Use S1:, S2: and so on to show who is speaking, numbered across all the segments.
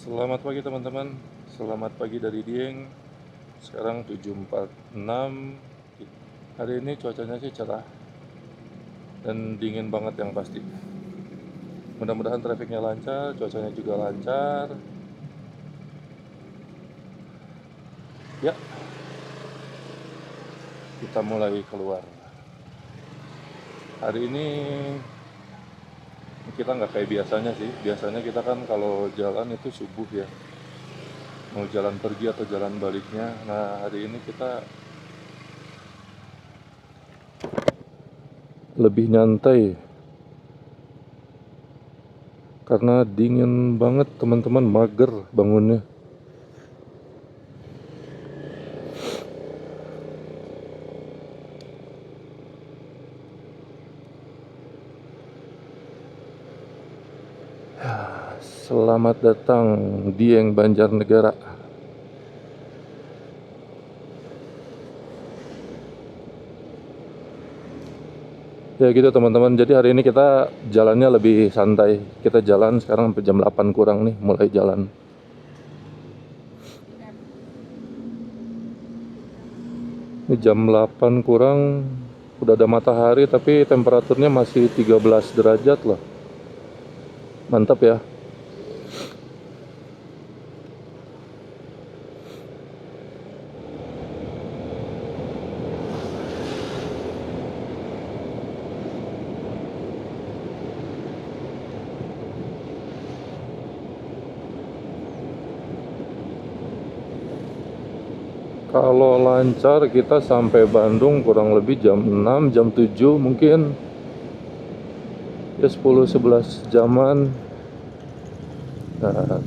S1: Selamat pagi teman-teman. Selamat pagi dari Dieng. Sekarang 7.46. Hari ini cuacanya sih cerah dan dingin banget yang pasti. Mudah-mudahan trafiknya lancar, cuacanya juga lancar. Ya, kita mulai keluar. Hari ini kita nggak kayak biasanya sih. Biasanya kita kan kalau jalan itu subuh ya. Mau jalan pergi atau jalan baliknya. Nah, hari ini kita lebih nyantai karena dingin banget teman-teman, mager bangunnya. Selamat datang Dieng Banjarnegara. Ya gitu teman-teman, jadi hari ini kita jalannya lebih santai. Kita jalan sekarang sampai jam 8 kurang nih, mulai jalan. Ini jam 8 kurang, udah ada matahari tapi temperaturnya masih 13 derajat loh. Mantap ya. Kalau lancar kita sampai Bandung kurang lebih jam 6, jam 7 mungkin. Ya 10-11 jaman. Nah,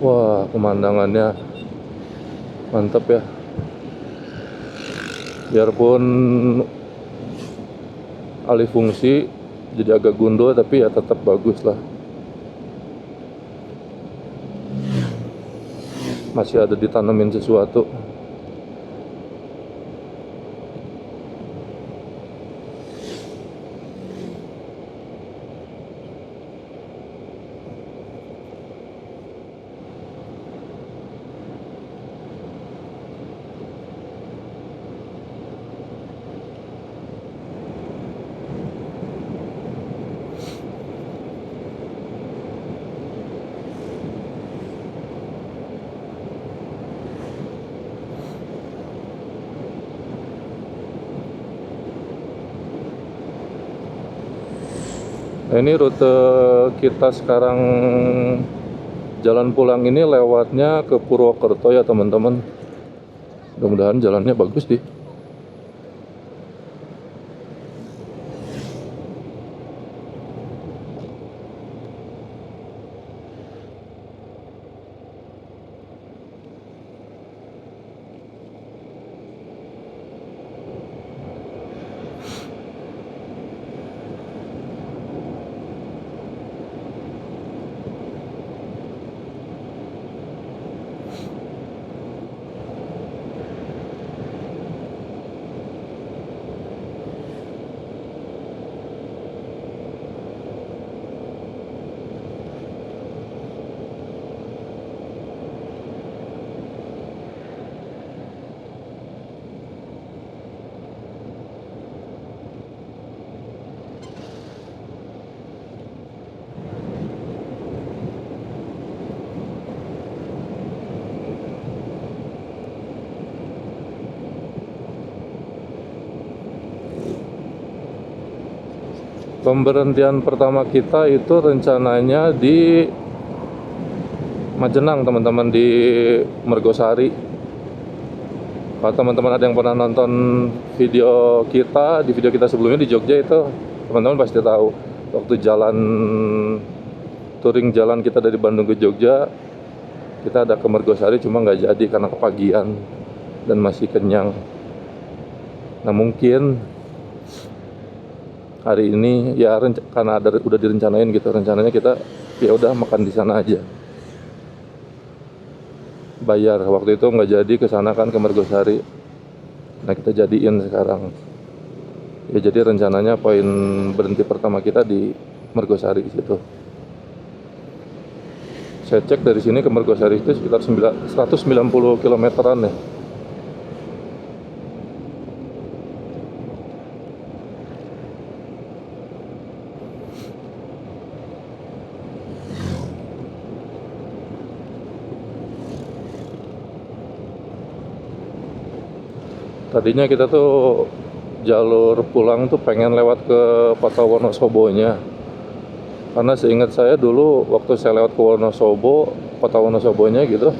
S1: wah, pemandangannya mantap ya. Biarpun alih fungsi jadi agak gundul tapi ya tetap bagus lah. Masih ada ditanamin sesuatu. Nah, ini rute kita sekarang jalan pulang ini lewatnya ke Purwokerto ya teman-teman. Mudah-mudahan jalannya bagus deh. Pemberhentian pertama kita itu rencananya di Majenang teman-teman, di Mergosari. Kalau teman-teman ada yang pernah nonton video kita sebelumnya di Jogja itu, teman-teman pasti tahu waktu touring jalan kita dari Bandung ke Jogja, kita ada ke Mergosari cuma nggak jadi karena kepagian dan masih kenyang. Nah mungkin hari ini ya karena udah direncanain gitu, rencananya kita ya udah makan di sana aja bayar. Waktu itu nggak jadi ke sana kan, ke Mergosari. Nah kita jadiin sekarang. Ya jadi rencananya poin berhenti pertama kita di Mergosari situ. Saya cek dari sini ke Mergosari itu sekitar 190 kilometeran ya. Tadinya kita tuh jalur pulang tuh pengen lewat ke kota Wonosobo-nya. Karena seingat saya dulu waktu saya lewat ke Wonosobo, kota Wonosobo-nya gitu,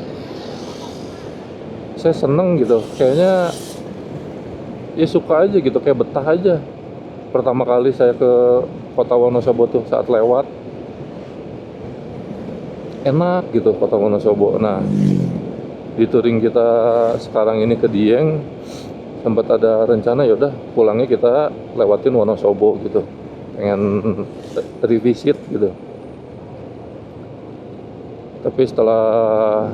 S1: saya seneng gitu. Kayaknya ya suka aja gitu, kayak betah aja. Pertama kali saya ke kota Wonosobo tuh saat lewat, enak gitu kota Wonosobo. Nah, di touring kita sekarang ini ke Dieng, sempat ada rencana yaudah pulangnya kita lewatin Wonosobo gitu, pengen revisit gitu. Tapi setelah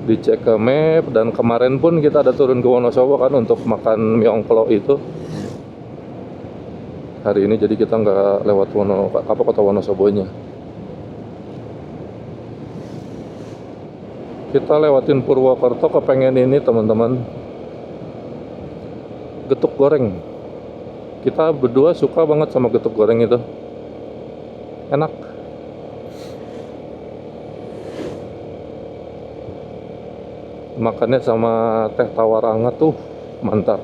S1: dicek ke map, dan kemarin pun kita ada turun ke Wonosobo kan untuk makan mie ongklo itu. Hari ini jadi kita nggak lewat kota Wonosobonya. Kita lewatin Purwokerto, kepengen ini teman-teman, getuk goreng. Kita berdua suka banget sama getuk goreng itu, enak. Makannya sama teh tawar hangat tuh mantap.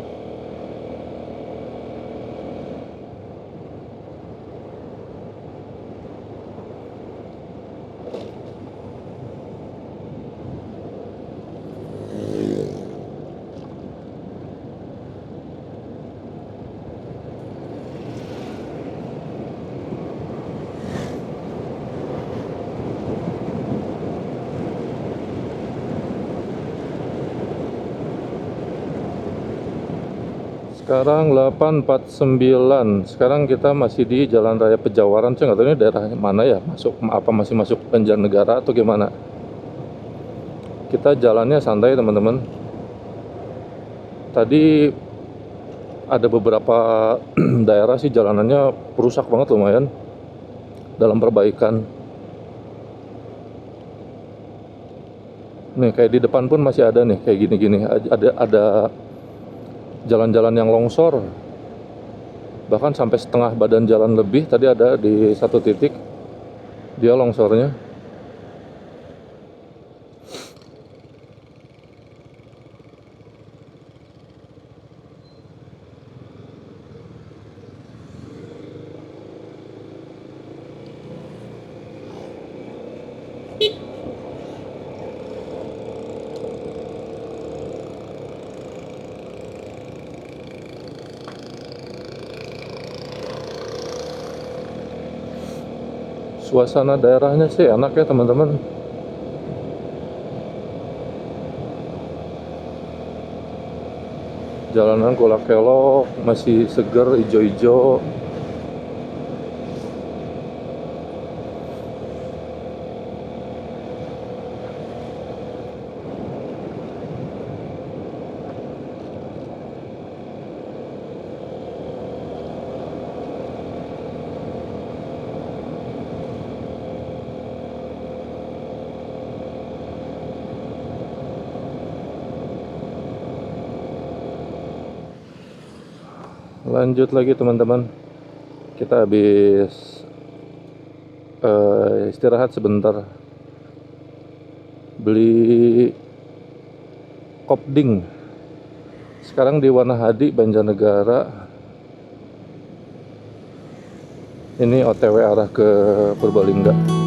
S1: Sekarang 8.49. Sekarang kita masih di Jalan Raya Pejawaran. Saya nggak tahu ini daerah mana ya, masih masuk Banjarnegara atau gimana. Kita jalannya santai teman-teman. Tadi ada beberapa daerah sih jalanannya rusak banget, lumayan dalam perbaikan. Nih kayak di depan pun masih ada nih, kayak gini-gini. Ada jalan-jalan yang longsor, bahkan sampai setengah badan jalan lebih. Tadi ada di satu titik dia longsornya. Suasana daerahnya sih enak ya teman-teman. Jalanan kolak kelok, masih seger, ijo-ijo. Lanjut lagi teman-teman, kita habis istirahat sebentar, beli kopding. Sekarang di Wanahadi, Banjarnegara. Ini OTW arah ke Purbalingga.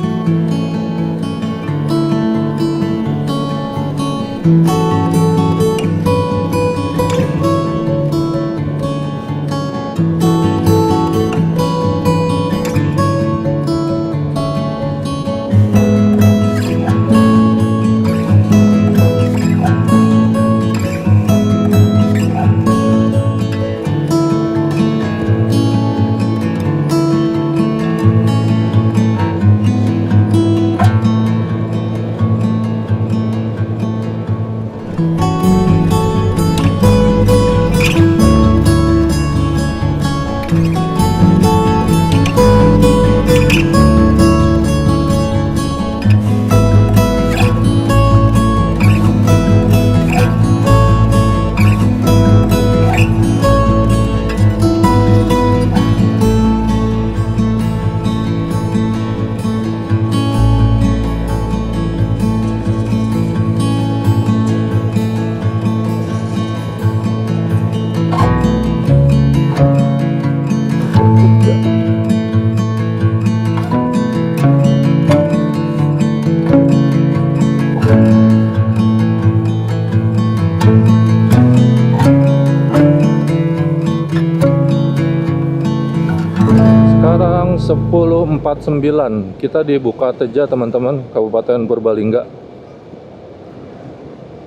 S1: Sekarang 10.49, kita di Bukateja teman-teman, Kabupaten Purbalingga.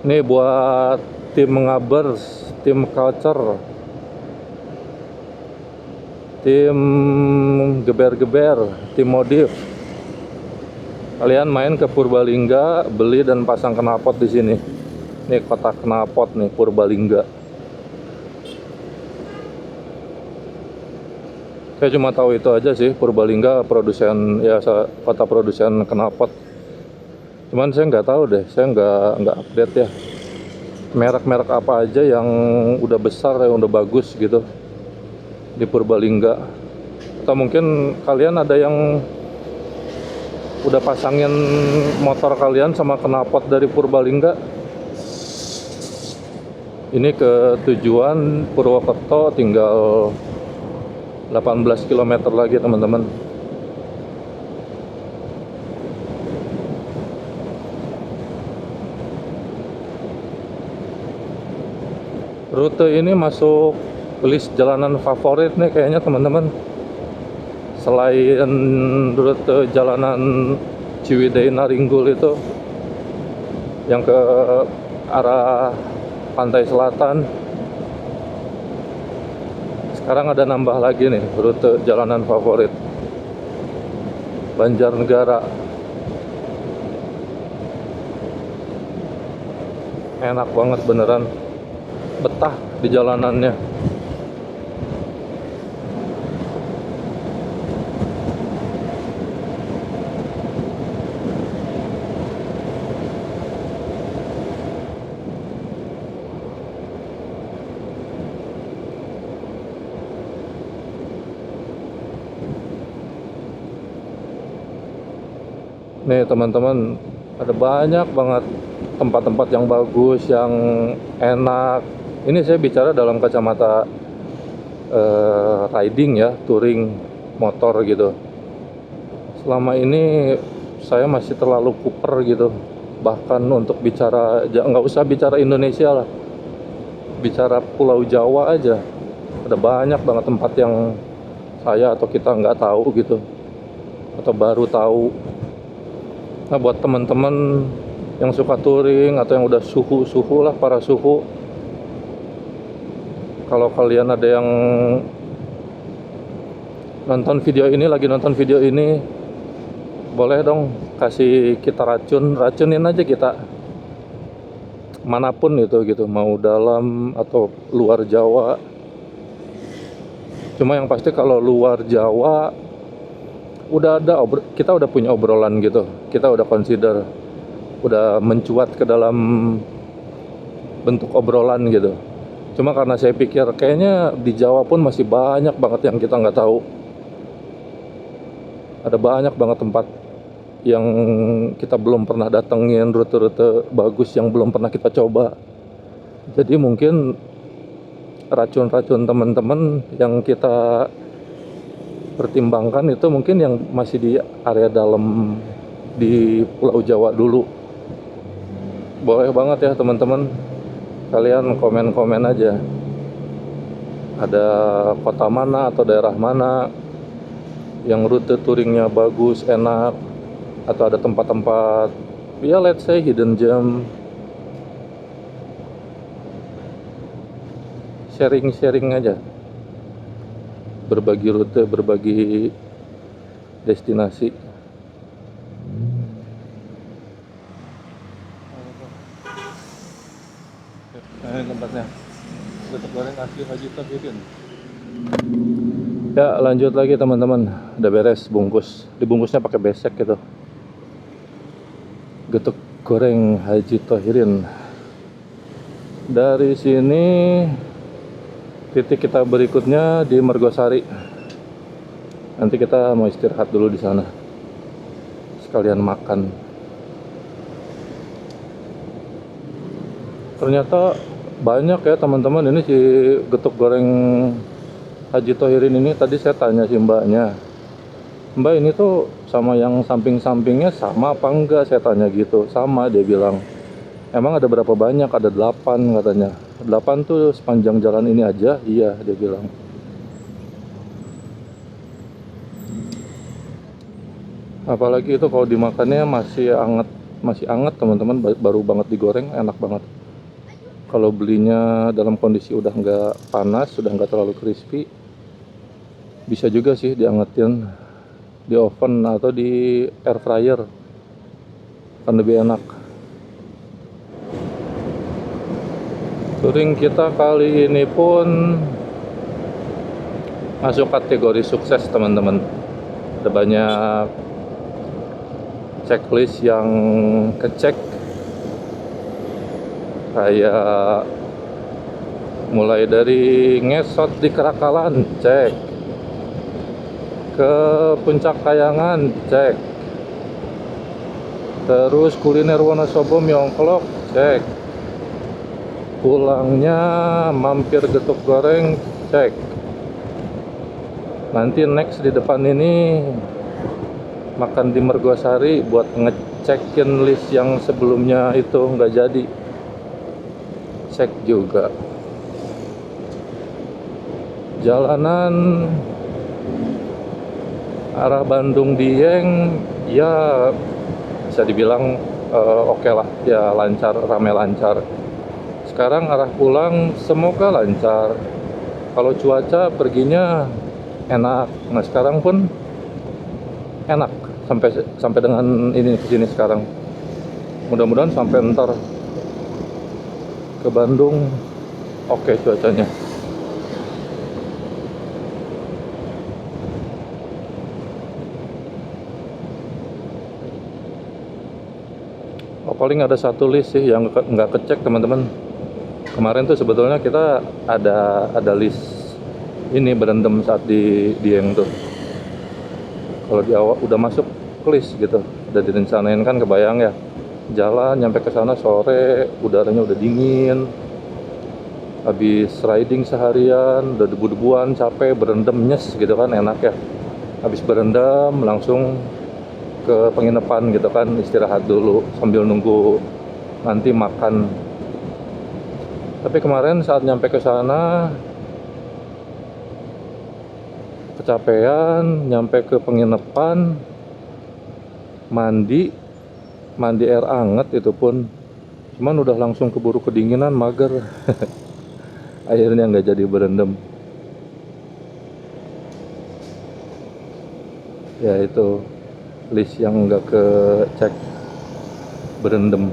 S1: Ini buat tim Ngabers, tim Culture, tim Geber-Geber, tim Modif. Kalian main ke Purbalingga, beli dan pasang knalpot di sini. Ini kota knalpot nih, Purbalingga. Saya cuma tahu itu aja sih, Purbalingga produsen, ya kota produsen knalpot. Cuman saya nggak tahu deh, saya nggak update ya. Merek-merek apa aja yang udah besar, yang udah bagus gitu di Purbalingga. Atau mungkin kalian ada yang udah pasangin motor kalian sama knalpot dari Purbalingga. Ini ke tujuan Purwokerto tinggal 18 km lagi teman-teman. Rute ini masuk list jalanan favorit nih kayaknya teman-teman. Selain rute jalanan Ciwidey Naringgul itu yang ke arah pantai selatan, sekarang ada nambah lagi nih rute jalanan favorit, Banjarnegara. Enak banget beneran, betah di jalanannya. Nih teman-teman, ada banyak banget tempat-tempat yang bagus, yang enak. Ini saya bicara dalam kacamata riding ya, touring motor gitu. Selama ini saya masih terlalu kuper gitu. Bahkan untuk bicara, nggak usah bicara Indonesia lah, bicara Pulau Jawa aja, ada banyak banget tempat yang saya atau kita nggak tahu gitu, atau baru tahu. Nah buat teman-teman yang suka touring atau yang udah suhu lah, para suhu, kalau kalian ada yang nonton video ini, lagi nonton video ini, boleh dong kasih kita racunin aja kita, manapun itu gitu, mau dalam atau luar Jawa. Cuma yang pasti kalau luar Jawa kita udah punya obrolan gitu, kita udah consider, udah mencuat ke dalam bentuk obrolan gitu. Cuma karena saya pikir kayaknya di Jawa pun masih banyak banget yang kita nggak tahu, ada banyak banget tempat yang kita belum pernah datengin, rute-rute bagus yang belum pernah kita coba. Jadi mungkin racun-racun teman-teman yang kita pertimbangkan itu mungkin yang masih di area dalam di Pulau Jawa dulu. Boleh banget ya teman-teman, kalian komen-komen aja, ada kota mana atau daerah mana yang rute touringnya bagus, enak, atau ada tempat-tempat ya let's say hidden gem. Sharing aja, berbagi rute, berbagi destinasi. Nah, ini tempatnya. Getuk goreng asli Haji Tohidin. Ya, lanjut lagi teman-teman. Udah beres bungkus. Dibungkusnya pakai besek gitu. Getuk goreng Haji Tohidin. Dari sini titik kita berikutnya di Mergosari. Nanti kita mau istirahat dulu di sana. Sekalian makan. Ternyata banyak ya teman-teman, ini si getuk goreng Haji Tohidin ini. Tadi saya tanya si mbaknya, Mbak ini tuh sama yang samping-sampingnya sama apa enggak, saya tanya gitu. Sama, dia bilang. Emang ada berapa banyak? Ada 8 katanya. 8 tuh sepanjang jalan ini aja. Iya, dia bilang. Apalagi itu kalau dimakannya masih anget teman-teman, baru banget digoreng, enak banget. Kalau belinya dalam kondisi udah nggak panas, sudah nggak terlalu crispy, bisa juga sih diangetin di oven atau di air fryer, kan lebih enak. Touring kita kali ini pun masuk kategori sukses teman-teman. Ada banyak checklist yang kecek, kayak mulai dari ngesot di Kerakalan, cek, ke Puncak Kayangan, cek, terus kuliner Wonosobo Myeongklok, cek, pulangnya mampir getuk goreng, cek. Nanti next di depan ini makan di Mergosari buat ngecekin list yang sebelumnya itu nggak jadi, cek juga. Jalanan arah Bandung Dieng ya bisa dibilang oke lah ya, lancar, rame lancar. Sekarang arah pulang semoga lancar. Kalau cuaca perginya enak. Nah sekarang pun enak sampai dengan ini kesini sekarang. Mudah-mudahan sampai ntar ke Bandung oke cuacanya. Paling ada satu list sih yang nggak kecek teman-teman. Kemarin tuh sebetulnya kita ada list ini berendam saat di Dieng tuh. Kalau di awal udah masuk list gitu, udah direncanain kan, kebayang ya. Jalan nyampe ke sana sore, udaranya udah dingin. Habis riding seharian, udah debu-debuan, capek, berendam nyes gitu kan, enak ya. Habis berendam langsung ke penginapan gitu kan, istirahat dulu sambil nunggu nanti makan. Tapi kemarin saat nyampe ke sana kecapean, nyampe ke penginapan, mandi air anget, itu pun cuman udah langsung keburu kedinginan, mager. Akhirnya nggak jadi berendam. Ya itu list yang nggak kecek berendam.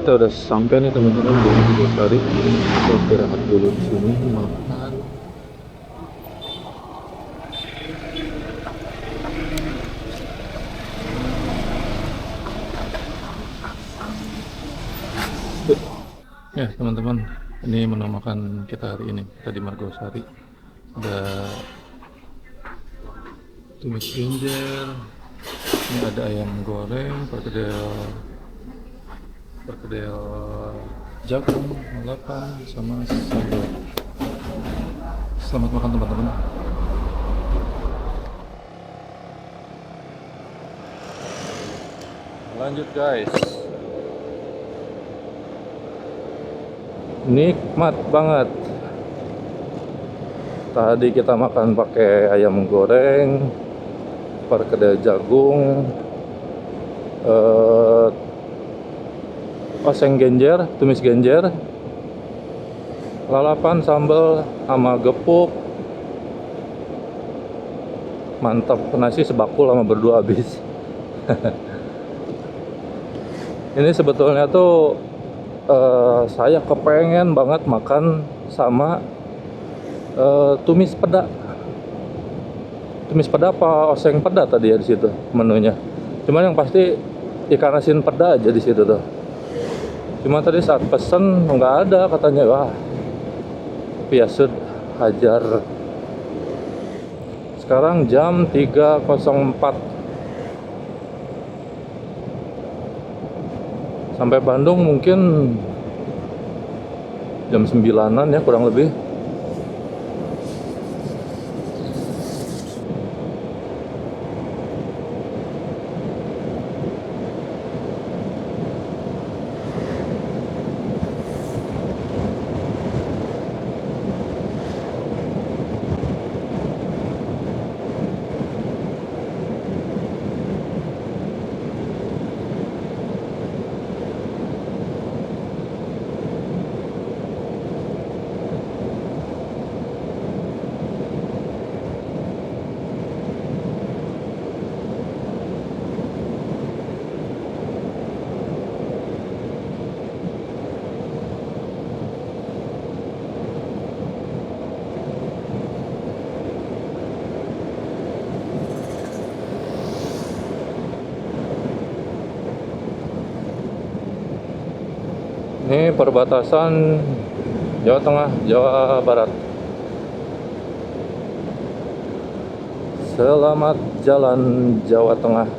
S1: kita udah sampai nih teman-teman di Argosari. Kita istirahat dulu di sini makan. Ya teman-teman, ini menu makan kita hari ini. Kita di Margosari. Ada tumis ginger, ini ada ayam goreng, perkedel jagung, lalapan, sama sambal. Selamat makan teman-teman. Lanjut guys. Nikmat banget. Tadi kita makan pakai ayam goreng, perkedel jagung, oseng genjer, tumis genjer, lalapan, sambal, sama gepuk. Mantap, nasi sebakul sama berdua habis. Ini sebetulnya tuh saya kepengen banget makan sama tumis peda. Tumis peda apa oseng peda tadi ya di situ menunya. Cuman yang pasti ikan asin peda aja di situ tuh. Cuma tadi saat pesen nggak ada katanya. Wah, biasa hajar. Sekarang jam 3.04. Sampai Bandung mungkin jam 9-an ya kurang lebih. Ini perbatasan Jawa Tengah, Jawa Barat. Selamat jalan Jawa Tengah.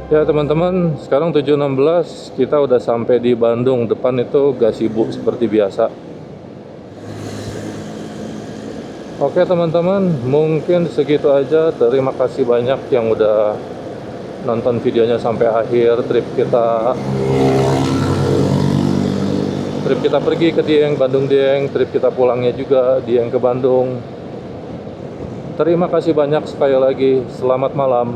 S1: Ya teman-teman, sekarang 7.16 kita udah sampai di Bandung. Depan itu gazebo seperti biasa. Oke teman-teman, mungkin segitu aja. Terima kasih banyak yang udah nonton videonya sampai akhir. Trip kita pergi ke Dieng, Bandung Dieng, trip kita pulangnya juga Dieng ke Bandung. Terima kasih banyak sekali lagi. Selamat malam.